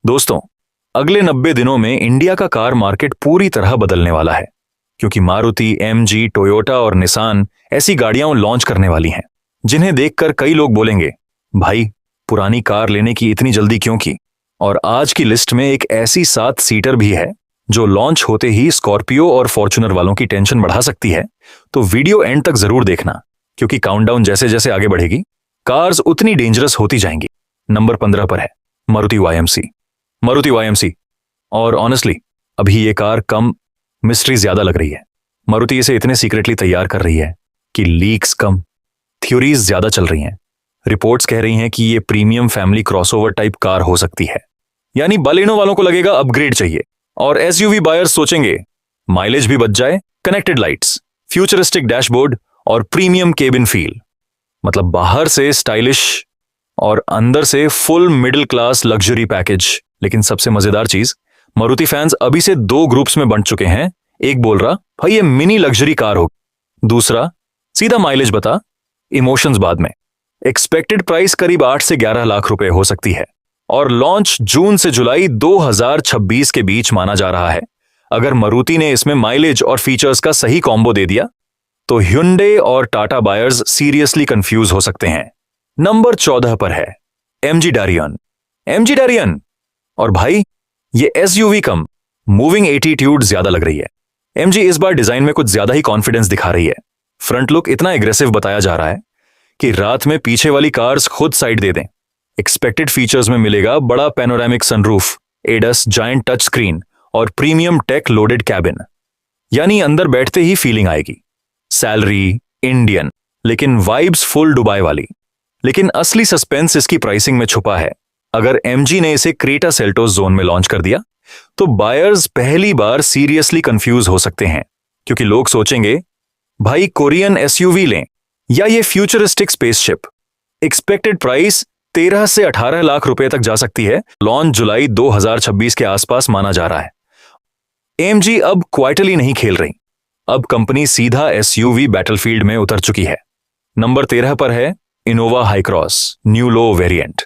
दोस्तों, अगले 90 दिनों में इंडिया का कार मार्केट पूरी तरह बदलने वाला है, क्योंकि मारुति, एमजी, टोयोटा और निसान ऐसी गाड़ियां लॉन्च करने वाली हैं जिन्हें देखकर कई लोग बोलेंगे, भाई पुरानी कार लेने की इतनी जल्दी क्यों की। और आज की लिस्ट में एक ऐसी 7 सीटर भी है जो लॉन्च होते ही स्कॉर्पियो और फॉर्च्यूनर वालों की टेंशन बढ़ा सकती है। तो वीडियो एंड तक जरूर देखना, क्योंकि काउंटडाउन जैसे जैसे आगे बढ़ेगी कार्स उतनी डेंजरस होती जाएंगी। नंबर 15 पर है मारुति वाईएमसी। और ऑनेस्टली अभी ये कार कम, मिस्ट्री ज्यादा लग रही है। मारुति इसे इतने सीक्रेटली तैयार कर रही है कि लीक्स कम, थ्योरीज ज्यादा चल रही हैं। रिपोर्ट्स कह रही हैं कि ये premium family crossover type car हो सकती है, यानी बालेनो वालों को लगेगा अपग्रेड चाहिए, और एसयूवी बायर्स सोचेंगे माइलेज भी बच जाए, कनेक्टेड लाइट्स, फ्यूचरिस्टिक डैशबोर्ड और प्रीमियम केबिन फील। मतलब बाहर से स्टाइलिश और अंदर से full middle class luxury package. लेकिन सबसे मजेदार चीज, मारुति फैंस अभी से 2 ग्रुप्स में बंट चुके हैं। एक बोल रहा भाई ये मिनी लग्जरी कार होगी, दूसरा सीधा माइलेज बता, इमोशंस बाद में। एक्सपेक्टेड प्राइस करीब 8 से 11 लाख रुपए हो सकती है, और लॉन्च जून से जुलाई 2026 के बीच माना जा रहा है। अगर मारुति ने इसमें माइलेज और फीचर्स का सही कॉम्बो दे दिया तो hyundai और टाटा बायर्स सीरियसली कंफ्यूज हो सकते हैं। नंबर 14 पर है एमजी डारियन। और भाई ये एसयूवी कम मूविंग एटीट्यूड ज्यादा लग रही है। एमजी इस बार डिजाइन में कुछ ज्यादा ही कॉन्फिडेंस दिखा रही है। फ्रंट लुक इतना एग्रेसिव बताया जा रहा है कि रात में पीछे वाली कार्स खुद साइड दे दें। एक्सपेक्टेड फीचर्स में मिलेगा बड़ा panoramic sunroof, AIDS, giant touch screen और प्रीमियम टेक लोडेड कैबिन, यानी अंदर बैठते ही फीलिंग आएगी। सैलरी इंडियन, लेकिन वाइब्स फुल दुबई वाली। लेकिन असली सस्पेंस इसकी प्राइसिंग में छुपा है। अगर एमजी ने इसे क्रेटा सेल्टोस जोन में लॉन्च कर दिया तो बायर्स पहली बार सीरियसली कंफ्यूज हो सकते हैं, क्योंकि लोग सोचेंगे भाई कोरियन एसयूवी लें या ये फ्यूचरिस्टिक स्पेसशिप। एक्सपेक्टेड प्राइस 13 से 18 लाख रुपए तक जा सकती है। लॉन्च जुलाई 2026 के आसपास माना जा रहा है। एमजी अब क्वाइटली नहीं खेल रही, अब कंपनी सीधा एसयूवी बैटलफील्ड में उतर चुकी है। नंबर 13 पर है इनोवा हाईक्रॉस न्यू लो वेरिएंट।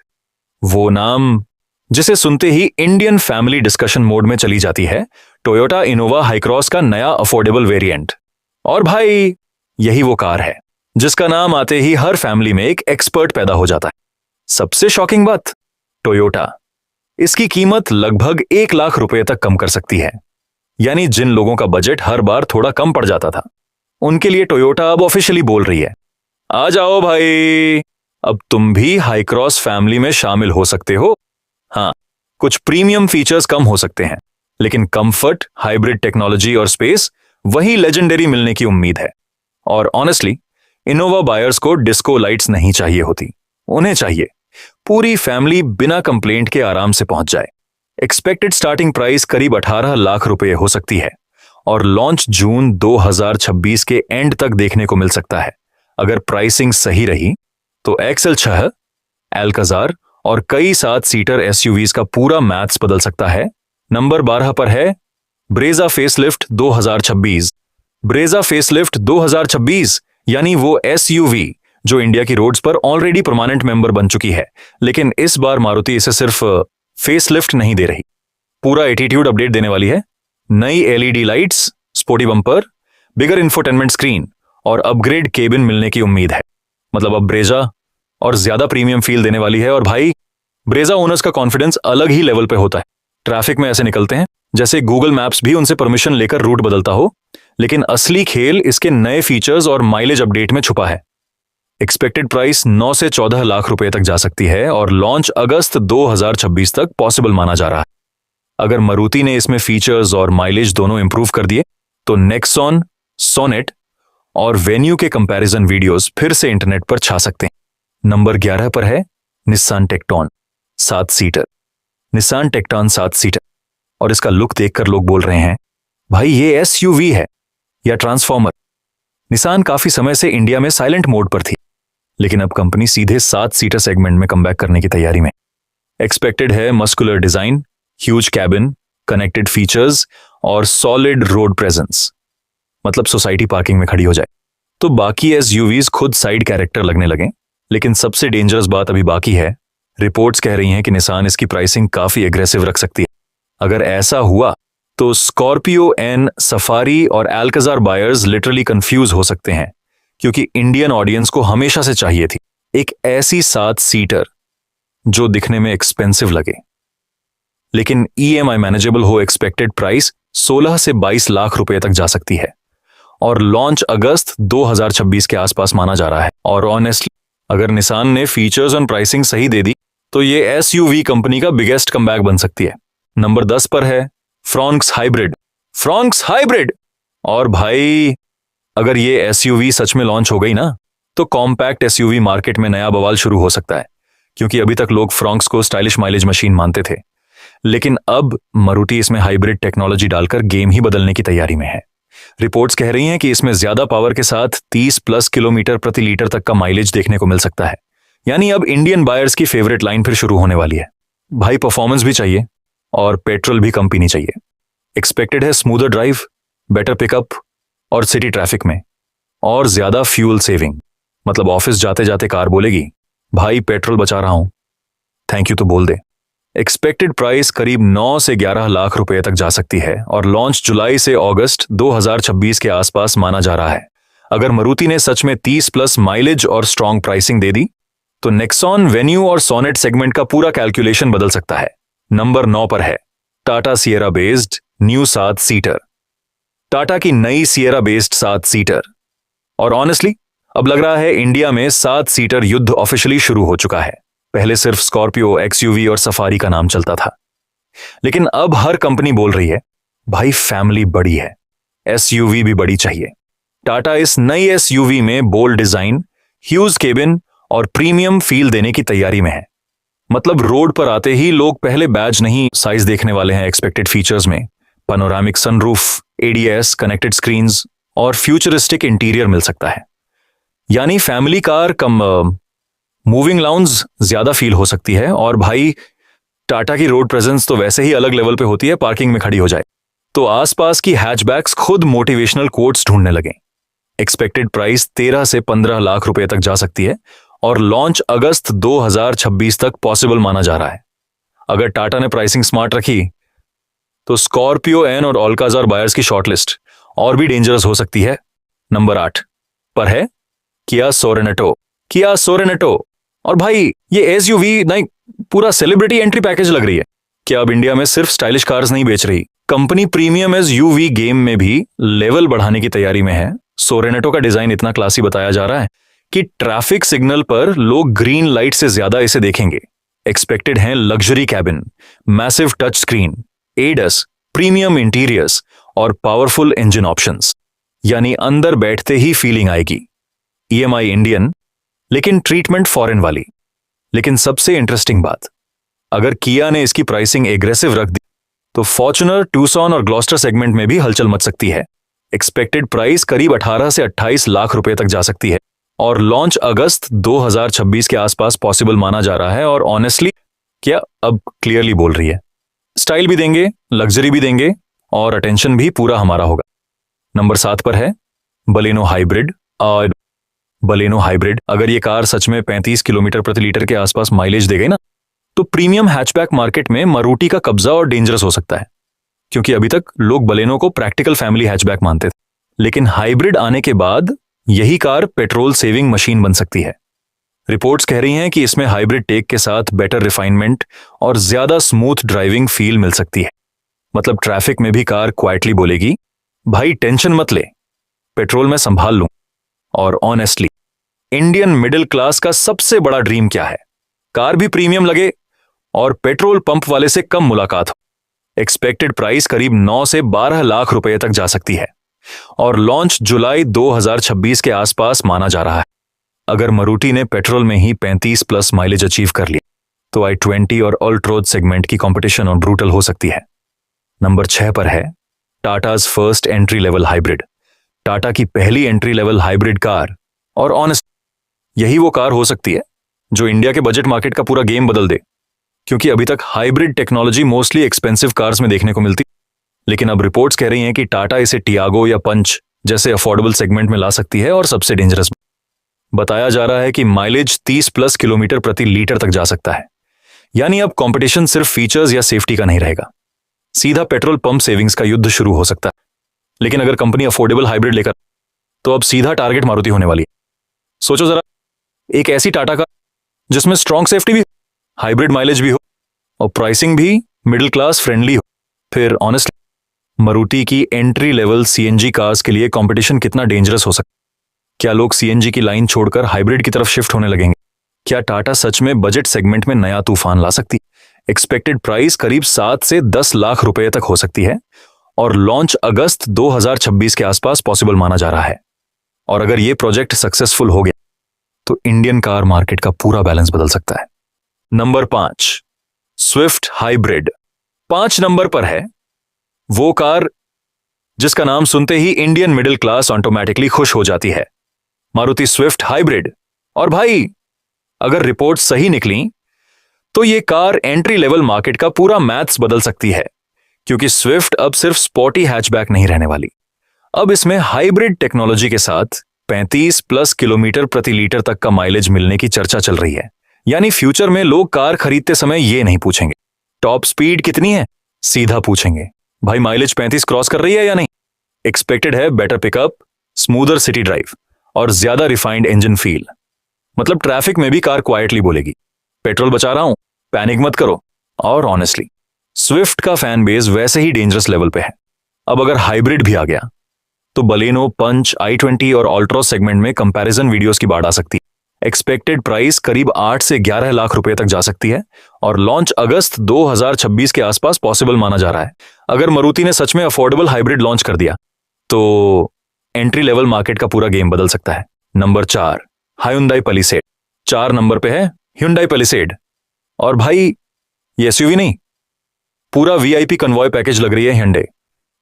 वो नाम जिसे सुनते ही इंडियन फैमिली डिस्कशन मोड में चली जाती है। टोयोटा इनोवा हाईक्रॉस का नया अफोर्डेबल वेरिएंट। और भाई यही वो कार है जिसका नाम आते ही हर फैमिली में एक एक्सपर्ट पैदा हो जाता है। सबसे शॉकिंग बात, टोयोटा इसकी कीमत लगभग 1 लाख रुपए तक कम कर सकती है। यानी जिन लोगों का बजट हर बार थोड़ा कम पड़ जाता था, उनके लिए टोयोटा अब ऑफिशियली बोल रही है, आ जाओ भाई, अब तुम भी हाईक्रॉस फैमिली में शामिल हो सकते हो। हाँ, कुछ प्रीमियम फीचर्स कम हो सकते हैं, लेकिन कंफर्ट, हाइब्रिड टेक्नोलॉजी और स्पेस वही लेजेंडरी मिलने की उम्मीद है। और ऑनेस्टली इनोवा बायर्स को डिस्को लाइट्स नहीं चाहिए होती, उन्हें चाहिए पूरी फैमिली बिना कंप्लेंट के आराम से पहुंच जाए। एक्सपेक्टेड स्टार्टिंग प्राइस करीब 18 लाख रुपए हो सकती है, और लॉन्च जून 2026 के एंड तक देखने को मिल सकता है। अगर प्राइसिंग सही रही तो XL6, एल्काजार और कई 7 सीटर एसयूवीज का पूरा मैथ्स बदल सकता है। नंबर 12 पर है ब्रेजा फेसलिफ्ट 2026। ब्रेजा फेसलिफ्ट 2026 यानी वो एसयूवी जो इंडिया की रोड्स पर ऑलरेडी परमानेंट मेंबर बन चुकी है। लेकिन इस बार मारुति इसे सिर्फ फेसलिफ्ट नहीं दे रही, पूरा एटीट्यूड अपडेट देने वाली है। नई एलईडी लाइट्स, स्पोर्टी बम्पर, बिगर इंफोटेनमेंट स्क्रीन और अपग्रेड केबिन मिलने की उम्मीद है। मतलब अब ब्रेजा और ज्यादा प्रीमियम फील देने वाली है। और भाई ब्रेजा ओनर्स का कॉन्फिडेंस अलग ही लेवल पे होता है। ट्रैफिक में ऐसे निकलते हैं जैसे गूगल मैप्स भी उनसे परमिशन लेकर रूट बदलता हो। लेकिन असली खेल इसके नए फीचर्स और माइलेज अपडेट में छुपा है। एक्सपेक्टेड प्राइस 9 से 14 लाख रुपए तक जा सकती है, और लॉन्च अगस्त 2026 तक पॉसिबल माना जा रहा है। अगर मारुति ने इसमें फीचर्स और माइलेज दोनों इंप्रूव कर दिए तो नेक्सॉन, सोनेट और वेन्यू के कंपैरिजन वीडियोस फिर से इंटरनेट पर छा सकते हैं। नंबर 11 पर है निसान टेक्टॉन 7 सीटर। निसान टेक्टॉन 7 सीटर, और इसका लुक देखकर लोग बोल रहे हैं भाई ये एसयूवी है या ट्रांसफॉर्मर। निसान काफी समय से इंडिया में साइलेंट मोड पर थी, लेकिन अब कंपनी सीधे 7 सीटर सेगमेंट में कमबैक करने की तैयारी में। एक्सपेक्टेड है muscular design, huge cabin, connected features और सॉलिड रोड प्रेजेंस। मतलब सोसाइटी पार्किंग में खड़ी हो जाए तो बाकी एसयूवीज खुद साइड कैरेक्टर लगने लगे। लेकिन सबसे डेंजरस बात अभी बाकी है, रिपोर्ट्स कह रही हैं कि निसान इसकी प्राइसिंग काफी एग्रेसिव रख सकती है। अगर ऐसा हुआ तो स्कॉर्पियो एन, सफारी और एल्काजार बायर्स लिटरली कंफ्यूज हो सकते हैं, क्योंकि इंडियन ऑडियंस को हमेशा से चाहिए थी एक ऐसी 7 सीटर जो दिखने में एक्सपेंसिव लगे लेकिन ईएमआई मैनेजेबल हो। एक्सपेक्टेड प्राइस 16 से 22 लाख रुपए तक जा सकती है और लॉन्च अगस्त 2026 के आसपास माना जा रहा है। और ऑनेस्टली अगर निसान ने फीचर्स और प्राइसिंग सही दे दी तो ये एसयूवी कंपनी का बिगेस्ट कमबैक बन सकती है। नंबर 10 पर है फ्रॉन्क्स हाइब्रिड। फ्रॉन्क्स हाइब्रिड, और भाई अगर ये एसयूवी सच में लॉन्च हो गई ना तो कॉम्पैक्ट एसयूवी मार्केट में नया बवाल शुरू हो सकता है, क्योंकि अभी तक लोग फ्रॉन्क्स को स्टाइलिश माइलेज मशीन मानते थे, लेकिन अब मारुति इसमें हाइब्रिड टेक्नोलॉजी डालकर गेम ही बदलने की तैयारी में है। रिपोर्ट्स कह रही हैं कि इसमें ज्यादा पावर के साथ 30+ किलोमीटर प्रति लीटर तक का माइलेज देखने को मिल सकता है। यानी अब इंडियन बायर्स की फेवरेट लाइन फिर शुरू होने वाली है। भाई परफॉर्मेंस भी चाहिए और पेट्रोल भी कम पीनी चाहिए। एक्सपेक्टेड है स्मूदर ड्राइव, बेटर पिकअप और सिटी ट्रैफिक में और ज्यादा फ्यूल सेविंग। मतलब ऑफिस जाते जाते कार बोलेगी, भाई पेट्रोल बचा रहा हूं, थैंक यू तो बोल दे। एक्सपेक्टेड प्राइस करीब 9 से 11 लाख रुपए तक जा सकती है और लॉन्च जुलाई से अगस्त 2026 के आसपास माना जा रहा है। अगर मारुति ने सच में 30+ माइलेज और स्ट्रॉन्ग प्राइसिंग दे दी तो नेक्सॉन, वेन्यू और सोनेट सेगमेंट का पूरा कैलकुलेशन बदल सकता है। नंबर 9 पर है Tata Sierra based new 7 seater. Tata की नई सिएरा बेस्ड 7 सीटर, और ऑनेस्टली अब लग रहा है इंडिया में 7 सीटर युद्ध ऑफिशियली शुरू हो चुका है। पहले सिर्फ स्कॉर्पियो, एक्सयूवी और सफारी का नाम चलता था, लेकिन अब हर कंपनी बोल रही है भाई फैमिली बड़ी है, एसयूवी भी बड़ी चाहिए। टाटा इस नई एसयूवी में बोल्ड डिजाइन, ह्यूज केबिन और प्रीमियम फील देने की तैयारी में है। मतलब रोड पर आते ही लोग पहले बैज नहीं साइज देखने वाले हैं। एक्सपेक्टेड फीचर्स में panoramic sunroof, ADS, connected screens और फ्यूचरिस्टिक इंटीरियर मिल सकता है। यानी फैमिली कार कम मूविंग लाउंज ज्यादा फील हो सकती है। और भाई टाटा की रोड प्रेजेंस तो वैसे ही अलग लेवल पे होती है, पार्किंग में खड़ी हो जाए तो आसपास की हैचबैक्स खुद मोटिवेशनल कोट्स ढूंढने लगे। एक्सपेक्टेड प्राइस 13 से 15 लाख रुपए तक जा सकती है और लॉन्च अगस्त 2026 तक पॉसिबल माना जा रहा है। अगर टाटा ने प्राइसिंग स्मार्ट रखी तो स्कॉर्पियो एन और अल्काजार बायर्स की शॉर्टलिस्ट और भी डेंजरस हो सकती है। नंबर 8 पर है किया सोरेनेटो। किया सोरेनेटो, और भाई ये एसयूवी नहीं, पूरा सेलिब्रिटी एंट्री पैकेज लग रही है। क्या अब इंडिया में सिर्फ स्टाइलिश कार्स नहीं बेच रही, कंपनी प्रीमियम एसयूवी गेम में भी लेवल बढ़ाने की तैयारी में है। सोरेनेटो का डिजाइन इतना क्लासी बताया जा रहा है कि ट्रैफिक सिग्नल पर लोग ग्रीन लाइट से ज्यादा इसे देखेंगे। एक्सपेक्टेड है luxury cabin, massive touch screen, AIDS, premium interiors और पावरफुल इंजन ऑप्शंस। यानी अंदर बैठते ही फीलिंग आएगी। ईएमआई इंडियन लेकिन ट्रीटमेंट फॉरेन वाली। लेकिन सबसे इंटरेस्टिंग बात, अगर किया ने इसकी प्राइसिंग एग्रेसिव रख दी तो फॉर्च्यूनर, ट्यूसॉन और ग्लॉस्टर सेगमेंट में भी हलचल मच सकती है। एक्सपेक्टेड प्राइस करीब 18 से 28 लाख रुपए तक जा सकती है और लॉन्च अगस्त 2026 के आसपास पॉसिबल माना जा रहा है। और ऑनेस्टली क्या अब क्लियरली बोल रही है, स्टाइल भी देंगे, लग्जरी भी देंगे और अटेंशन भी पूरा हमारा होगा। नंबर 7 पर है बलेनो हाइब्रिड। और बलेनो हाइब्रिड, अगर ये कार सच में 35 किलोमीटर प्रति लीटर के आसपास माइलेज दे गई ना तो प्रीमियम हैचबैक मार्केट में मारुति का कब्जा और डेंजरस हो सकता है, क्योंकि अभी तक लोग बलेनो को प्रैक्टिकल फैमिली हैचबैक मानते थे। लेकिन हाइब्रिड आने के बाद यही कार पेट्रोल सेविंग मशीन बन सकती है। रिपोर्ट्स कह रही हैं कि इसमें हाइब्रिड टेक के साथ बेटर रिफाइनमेंट और ज्यादा स्मूथ ड्राइविंग फील मिल सकती है। मतलब ट्रैफिक में भी कार क्वाइटली बोलेगी, भाई टेंशन मत ले, पेट्रोल में संभाल लूं। और ऑनेस्टली इंडियन मिडिल क्लास का सबसे बड़ा ड्रीम क्या है, कार भी प्रीमियम लगे और पेट्रोल पंप वाले से कम मुलाकात हो। एक्सपेक्टेड प्राइस करीब 9 से 12 लाख रुपए तक जा सकती है और लॉन्च जुलाई 2026 के आसपास माना जा रहा है। अगर मारुति ने पेट्रोल में ही 35+ माइलेज अचीव कर लिया तो i20 और अल्ट्रोज सेगमेंट की कंपटीशन और ब्रूटल हो सकती है। नंबर 6 पर है Tatas first entry level hybrid. Tata की पहली एंट्री लेवल हाइब्रिड कार, और ऑनेस्ट यही वो कार हो सकती है जो इंडिया के बजट मार्केट का पूरा गेम बदल दे, क्योंकि अभी तक hybrid technology mostly expensive cars में देखने को मिलती, लेकिन अब रिपोर्ट्स कह रही हैं कि टाटा इसे टियागो या पंच जैसे अफोर्डेबल सेगमेंट में ला सकती है। और सबसे डेंजरस बताया जा रहा है कि माइलेज 30+ किलोमीटर प्रति लीटर तक जा सकता है, यानी अब कंपटीशन सिर्फ फीचर्स या सेफ्टी का नहीं रहेगा, सीधा पेट्रोल पंप सेविंग्स का युद्ध शुरू हो सकता है। लेकिन अगर कंपनी अफोर्डेबल हाइब्रिड लेकर, तो अब सीधा टारगेट मारुति होने वाली है। सोचो जरा, एक ऐसी टाटा का जिसमें स्ट्रॉन्ग सेफ्टी भी, हाइब्रिड माइलेज भी हो और प्राइसिंग भी मिडिल क्लास फ्रेंडली हो। फिर ऑनेस्टली मारुति की एंट्री लेवल सीएनजी कार्स के लिए कंपटीशन कितना डेंजरस हो सकता है? क्या लोग सीएनजी की लाइन छोड़कर हाइब्रिड की तरफ शिफ्ट होने लगेंगे? क्या टाटा सच में बजट सेगमेंट में नया तूफान ला सकती है? एक्सपेक्टेड प्राइस करीब 7 से 10 लाख रुपए तक हो सकती है और लॉन्च अगस्त 2026 के आसपास पॉसिबल माना जा रहा है। और अगर यह प्रोजेक्ट सक्सेसफुल हो गया तो इंडियन कार मार्केट का पूरा बैलेंस बदल सकता है। Number 5, Swift hybrid. 5 नंबर पर है वो कार जिसका नाम सुनते ही इंडियन मिडिल क्लास ऑटोमेटिकली खुश हो जाती है, मारुति स्विफ्ट हाइब्रिड। और भाई, अगर रिपोर्ट सही निकली तो यह कार एंट्री लेवल मार्केट का पूरा मैथ्स बदल सकती है, क्योंकि स्विफ्ट अब सिर्फ स्पोर्टी हैचबैक नहीं रहने वाली। अब इसमें हाइब्रिड टेक्नोलॉजी के साथ 35+ किलोमीटर प्रति लीटर तक का माइलेज मिलने की चर्चा चल रही है। यानी फ्यूचर में लोग कार खरीदते समय ये नहीं पूछेंगे टॉप स्पीड कितनी है, सीधा पूछेंगे भाई माइलेज 35 क्रॉस कर रही है या नहीं। एक्सपेक्टेड है better pickup, smoother city drive और ज्यादा रिफाइंड इंजन फील। मतलब ट्रैफिक में भी कार क्वाइटली बोलेगी, पेट्रोल बचा रहा हूं, पैनिक मत करो। और ऑनेस्टली स्विफ्ट का फैन बेस वैसे ही डेंजरस लेवल पे है। अब अगर हाइब्रिड भी आ गया तो बलेनो, पंच, i20 और ऑल्ट्रॉस सेगमेंट में कंपैरिजन वीडियोस की बाढ़ आ सकती है। एक्सपेक्टेड प्राइस करीब 8 से 11 लाख रुपए तक जा सकती है और लॉन्च अगस्त 2026 के आसपास पॉसिबल माना जा रहा है। अगर मारुति ने सच में अफोर्डेबल हाइब्रिड लॉन्च कर दिया तो एंट्री लेवल मार्केट का पूरा गेम बदल सकता है। Number 4, हायुंडई palisade. 4 नंबर पे है हायुंडई पैलिसेड। और भाई, ये एसयूवी नहीं, पूरा वीआईपी कन्वॉय पैकेज लग रही है हायुंडई।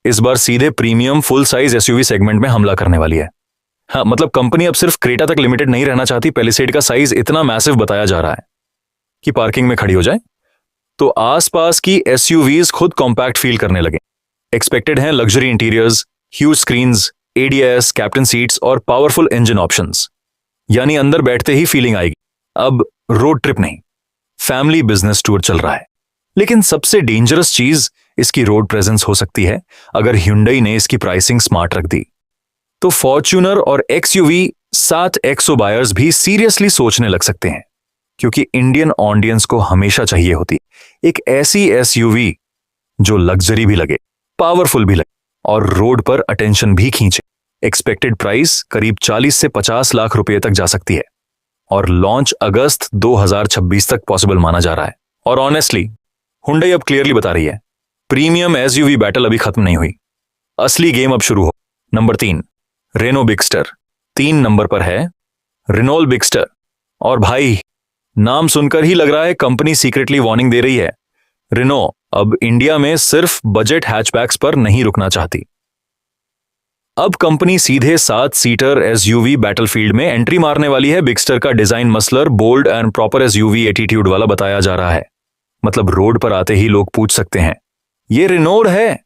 इस बार सीधे premium full size SUV segment में हमला करने वाली है। हाँ, मतलब कंपनी अब सिर्फ क्रेटा तक लिमिटेड नहीं रहना चाहती। पैलिसेड का साइज इतना मैसिव बताया जा रहा है कि पार्किंग में खड़ी हो जाए तो आसपास की एसयूवीज खुद कॉम्पैक्ट फील करने लगे। एक्सपेक्टेड हैं luxury interiors, huge screens, ADS, captain seats और पावरफुल इंजन ऑप्शंस। यानी अंदर बैठते ही फीलिंग आएगी अब रोड ट्रिप नहीं, फैमिली बिजनेस टूर चल रहा है। लेकिन सबसे डेंजरस चीज इसकी रोड प्रेजेंस हो सकती है अगर Hyundai ने इसकी प्राइसिंग स्मार्ट रख दी तो फॉर्च्यूनर और XUV 7 एक्सो बायर्स भी सीरियसली सोचने लग सकते हैं, क्योंकि इंडियन ऑडियंस को हमेशा चाहिए होती एक ऐसी एसयूवी जो लग्जरी भी लगे, पावरफुल भी लगे और रोड पर अटेंशन भी खींचे। एक्सपेक्टेड प्राइस करीब 40 से 50 लाख रुपए तक जा सकती है और लॉन्च अगस्त 2026 तक पॉसिबल माना जा रहा है। और ऑनेस्टली Hyundai अब क्लियरली बता रही है प्रीमियम एसयूवी बैटल अभी खत्म नहीं हुई, असली गेम अब शुरू हो। Number 3, Reno बिगस्टर। 3 नंबर पर है रेनॉल्ट बिगस्टर। और भाई, नाम सुनकर ही लग रहा है कंपनी सीक्रेटली वार्निंग दे रही है। रेनो अब इंडिया में सिर्फ बजट हैचबैक्स पर नहीं रुकना चाहती। अब कंपनी सीधे 7 सीटर एसयूवी बैटलफील्ड में एंट्री मारने वाली है। बिगस्टर का design muscular, bold and proper SUV attitude वाला बताया जा रहा है। मतलब रोड पर आते ही लोग पूछ सकते हैं ये रेनॉल्ट है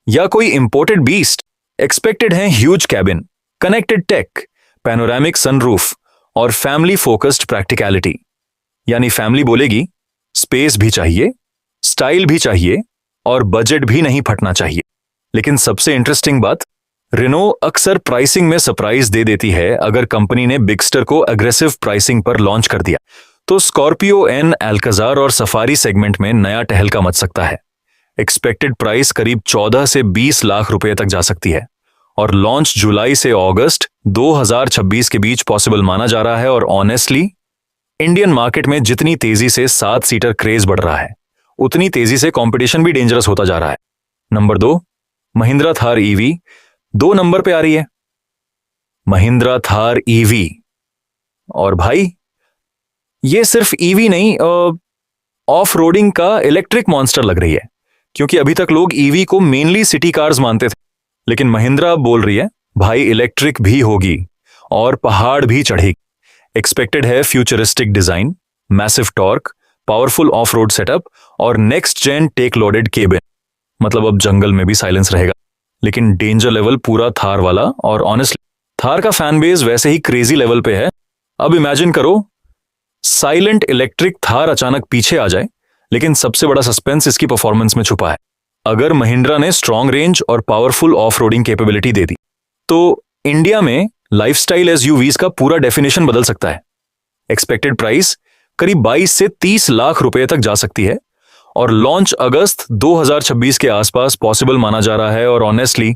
या कोई इंपोर्टेड बीस्ट। एक्सपेक्टेड है huge cabin, connected tech, panoramic sunroof और फैमिली फोकस्ड प्रैक्टिकलिटी। यानी फैमिली बोलेगी स्पेस भी चाहिए, स्टाइल भी चाहिए और बजट भी नहीं फटना चाहिए। लेकिन सबसे इंटरेस्टिंग बात, रेनो अक्सर प्राइसिंग में सरप्राइज दे देती है। अगर कंपनी ने बिगस्टर को अग्रेसिव प्राइसिंग पर लॉन्च कर दिया तो स्कॉर्पियो एन, अल्काजार और सफारी सेगमेंट में नया टहलका मच सकता है। एक्सपेक्टेड प्राइस करीब 14 से 20 लाख रुपए तक जा सकती है और लॉन्च जुलाई से अगस्त 2026 के बीच पॉसिबल माना जा रहा है। और ऑनेस्टली इंडियन मार्केट में जितनी तेजी से 7 सीटर क्रेज बढ़ रहा है उतनी तेजी से कंपटीशन भी डेंजरस होता जा रहा है। Number 2, Mahindra Thar EV. 2 number पे आ रही है महिंद्रा थार ईवी। और भाई, ये सिर्फ ईवी नहीं, ऑफ रोडिंग का इलेक्ट्रिक मॉन्स्टर लग रही है, क्योंकि अभी तक लोग ईवी को मेनली सिटी कार्स मानते थे। लेकिन महिंद्रा अब बोल रही है भाई इलेक्ट्रिक भी होगी और पहाड़ भी चढ़ेगी। एक्सपेक्टेड है futuristic design, massive torque, powerful off road setup और next gen tech loaded cabin. मतलब अब जंगल में भी साइलेंस रहेगा, लेकिन डेंजर लेवल पूरा थार वाला। और ऑनेस्टली थार का फैन बेस वैसे ही क्रेजी लेवल पे है। अब इमेजिन करो साइलेंट इलेक्ट्रिक थार अचानक पीछे आ जाए, लेकिन सबसे बड़ा सस्पेंस इसकी परफॉर्मेंस में छुपा है। अगर महिंद्रा ने स्ट्रॉन्ग रेंज और पावरफुल ऑफ रोडिंग कैपेबिलिटी दे दी तो इंडिया में लाइफस्टाइल एसयूवीज का पूरा डेफिनेशन बदल सकता है। एक्सपेक्टेड प्राइस करीब 22 से 30 लाख रुपए तक जा सकती है और लॉन्च अगस्त 2026 के आसपास पॉसिबल माना जा रहा है। और ऑनेस्टली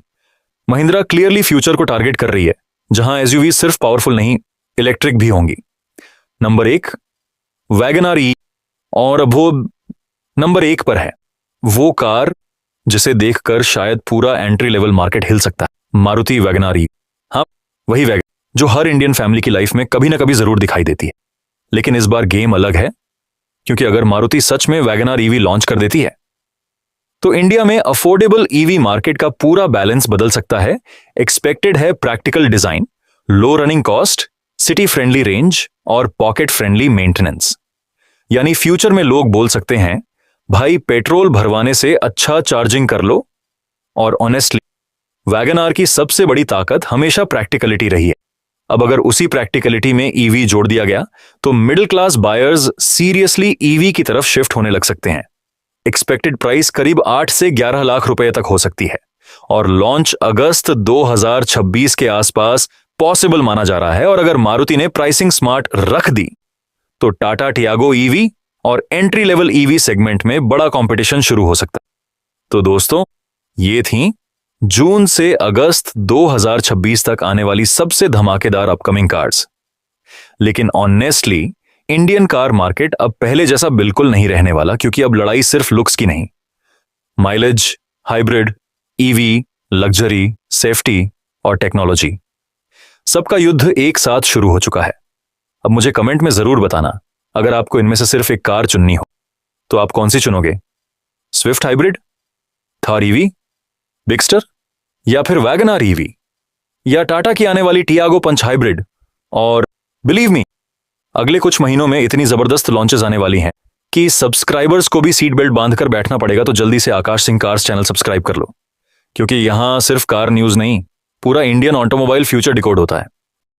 महिंद्रा क्लियरली फ्यूचर को टारगेट कर रही है, जहां एसयूवी सिर्फ पावरफुल नहीं, इलेक्ट्रिक भी होंगी। नंबर 1 वैगनआर ई, और अब वो नंबर 1 पर है, वो कार जिसे देखकर शायद पूरा एंट्री लेवल मार्केट हिल सकता है, मारुति वैगनआर ई। हाँ, वही वैगन जो हर इंडियन फैमिली की लाइफ में कभी ना कभी जरूर दिखाई देती है। लेकिन इस बार गेम अलग है, क्योंकि अगर मारुति सच में वैगनआर ईवी लॉन्च कर देती है तो इंडिया में अफोर्डेबल ईवी मार्केट का पूरा बैलेंस बदल सकता है। एक्सपेक्टेड है practical design, low running cost, city friendly range और पॉकेट फ्रेंडली मेंटेनेंस। यानी फ्यूचर में लोग बोल सकते हैं, भाई पेट्रोल भरवाने से अच्छा चार्जिंग कर लो। और ऑनेस्टली वैगनआर की सबसे बड़ी ताकत हमेशा प्रैक्टिकलिटी रही है। अब अगर उसी प्रैक्टिकलिटी में ईवी जोड़ दिया गया तो middle class buyers seriously EV की तरफ शिफ्ट होने लग सकते हैं। एक्सपेक्टेड प्राइस करीब 8 से 11 लाख रुपए तक हो सकती है और लॉन्च अगस्त 2026 के आसपास पॉसिबल माना जा रहा है। और अगर मारुति ने प्राइसिंग स्मार्ट रख दी तो टाटा टियागो ईवी और एंट्री लेवल ईवी सेगमेंट में बड़ा कंपटीशन शुरू हो सकता है। तो दोस्तों, ये थी जून से अगस्त 2026 तक आने वाली सबसे धमाकेदार अपकमिंग कार्स। लेकिन ऑनेस्टली इंडियन कार मार्केट अब पहले जैसा बिल्कुल नहीं रहने वाला, क्योंकि अब लड़ाई सिर्फ लुक्स की नहीं, mileage, hybrid, EV, luxury, safety और टेक्नोलॉजी, सबका युद्ध एक साथ शुरू हो चुका है। अब मुझे कमेंट में जरूर बताना, अगर आपको इनमें से सिर्फ एक कार चुननी हो तो आप कौन सी चुनोगे? स्विफ्ट हाइब्रिड, थार ईवी, बिगस्टर, या फिर वैगनआर ईवी, या टाटा की आने वाली टियागो पंच हाइब्रिड? और बिलीव मी, अगले कुछ महीनों में इतनी जबरदस्त लॉन्चेस आने वाली हैं कि सब्सक्राइबर्स को भी सीट बेल्ट बांधकर बैठना पड़ेगा। तो जल्दी से Akash Singh cars channel subscribe कर लो, क्योंकि यहां सिर्फ कार न्यूज नहीं, पूरा इंडियन ऑटोमोबाइल फ्यूचर डिकोड होता है।